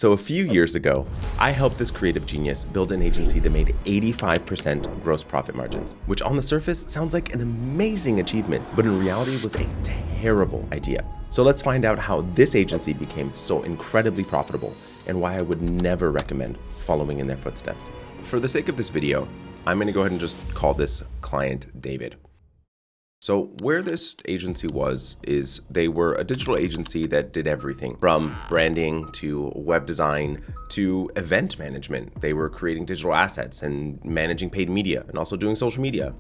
So a few years ago, I helped this creative genius build an agency that made 85% gross profit margins, which on the surface sounds like an amazing achievement, but in reality was a terrible idea. So let's find out how this agency became so incredibly profitable and why I would never recommend following in their footsteps. For the sake of this video, I'm going to go ahead and just call this client David. So where this agency was is they were a digital agency that did everything from branding to web design to event management. They were creating digital assets and managing paid media and also doing social media.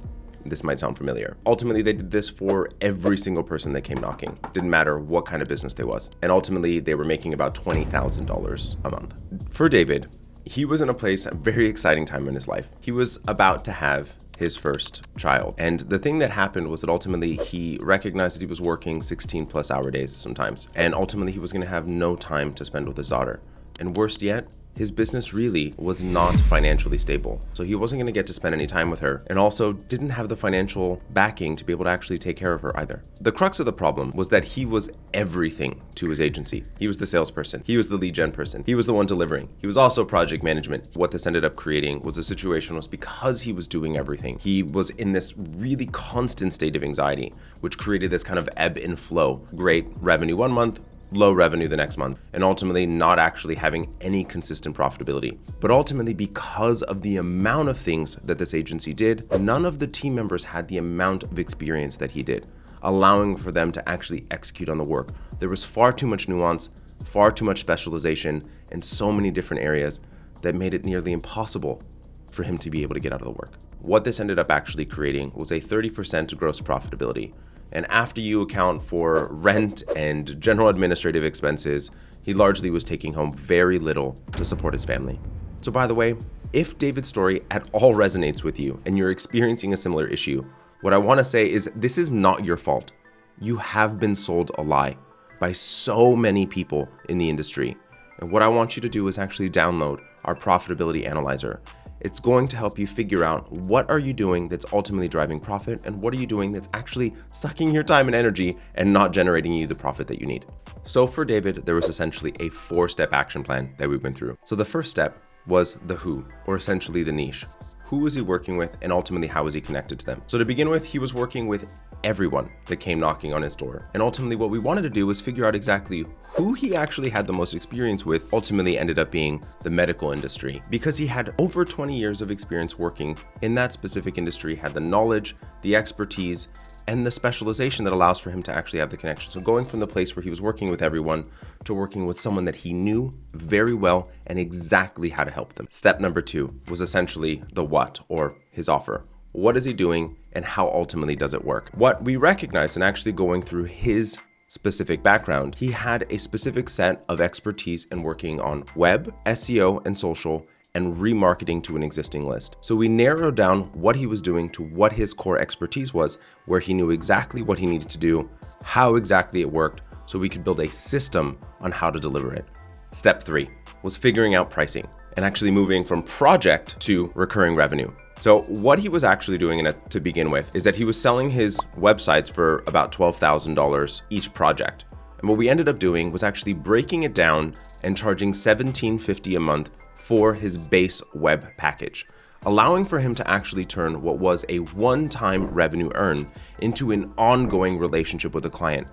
This might sound familiar. Ultimately, they did this for every single person that came knocking. Didn't matter what kind of business they was. And ultimately, they were making about $20,000 a month. For David, he was in a place, a very exciting time in his life. He was about to have his first child. And the thing that happened was that ultimately he recognized that he was working 16+ hour days sometimes. And ultimately he was going to have no time to spend with his daughter. And worst yet, his business really was not financially stable. So he wasn't going to get to spend any time with her, and also didn't have the financial backing to be able to actually take care of her either. The crux of the problem was that he was everything to his agency. He was the salesperson. He was the lead gen person. He was the one delivering. He was also project management. What this ended up creating was a situation was because he was doing everything, he was in this really constant state of anxiety, which created this kind of ebb and flow. Great revenue one month, low revenue the next month, and ultimately not actually having any consistent profitability. But ultimately, because of the amount of things that this agency did, none of the team members had the amount of experience that he did, allowing for them to actually execute on the work. There was far too much nuance, far too much specialization, and so many different areas that made it nearly impossible for him to be able to get out of the work. What this ended up actually creating was a 30% gross profitability. And after you account for rent and general administrative expenses, he largely was taking home very little to support his family. So by the way, if David's story at all resonates with you and you're experiencing a similar issue, what I want to say is this is not your fault. You have been sold a lie by so many people in the industry. And what I want you to do is actually download our profitability analyzer. It's going to help you figure out what are you doing that's ultimately driving profit and what are you doing that's actually sucking your time and energy and not generating you the profit that you need. So for David, there was essentially a 4-step action plan that we went through. So the first step was the who, or essentially the niche. Who was he working with and ultimately how was he connected to them? So to begin with, he was working with everyone that came knocking on his door. And ultimately what we wanted to do was figure out exactly who he actually had the most experience with. Ultimately ended up being the medical industry, because he had over 20 years of experience working in that specific industry, had the knowledge, the expertise, and the specialization that allows for him to actually have the connection. So going from the place where he was working with everyone to working with someone that he knew very well and exactly how to help them. Step number 2 was essentially the what, or his offer. What is he doing and how ultimately does it work? What we recognized in actually going through his specific background, he had a specific set of expertise in working on web, SEO, and social, and remarketing to an existing list. So we narrowed down what he was doing to what his core expertise was, where he knew exactly what he needed to do, how exactly it worked, so we could build a system on how to deliver it. Step 3 was figuring out pricing and actually moving from project to recurring revenue. So what he was actually doing to begin with is that he was selling his websites for about $12,000 each project. And what we ended up doing was actually breaking it down and charging $17.50 a month for his base web package, allowing for him to actually turn what was a one-time revenue earn into an ongoing relationship with the client.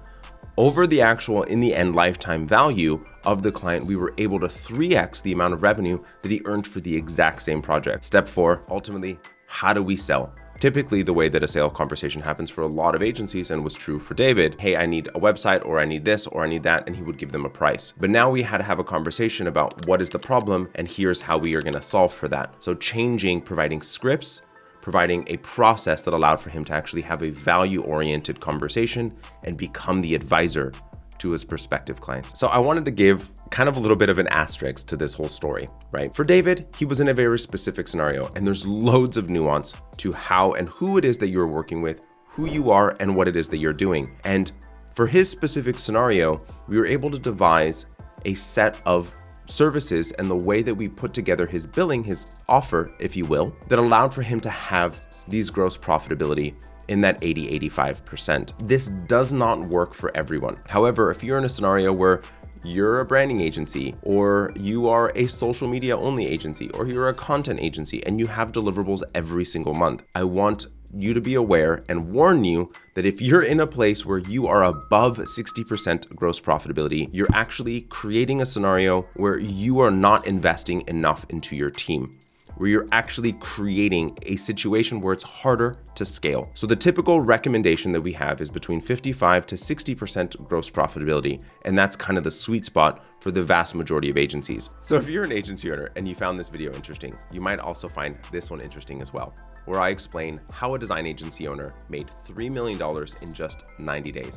Over the actual, in the end, lifetime value of the client, we were able to 3x the amount of revenue that he earned for the exact same project. Step 4, ultimately, how do we sell? Typically, the way that a sales conversation happens for a lot of agencies, and was true for David, hey, I need a website, or I need this, or I need that, and he would give them a price. But now we had to have a conversation about what is the problem, and here's how we are going to solve for that. So providing scripts, providing a process that allowed for him to actually have a value-oriented conversation and become the advisor to his prospective clients. So I wanted to give kind of a little bit of an asterisk to this whole story, right? For David, he was in a very specific scenario, and there's loads of nuance to how and who it is that you're working with, who you are, and what it is that you're doing. And for his specific scenario, we were able to devise a set of services and the way that we put together his billing, his offer, if you will, that allowed for him to have these gross profitability in that 80-85%. This does not work for everyone. However, if you're in a scenario where you're a branding agency, or you are a social media only agency, or you're a content agency and you have deliverables every single month, I want you to be aware and warn you that if you're in a place where you are above 60% gross profitability, you're actually creating a scenario where you are not investing enough into your team, where you're actually creating a situation where it's harder to scale. So the typical recommendation that we have is between 55 to 60% gross profitability, and that's kind of the sweet spot for the vast majority of agencies. So if you're an agency owner and you found this video interesting, you might also find this one interesting as well, where I explain how a design agency owner made $3 million in just 90 days.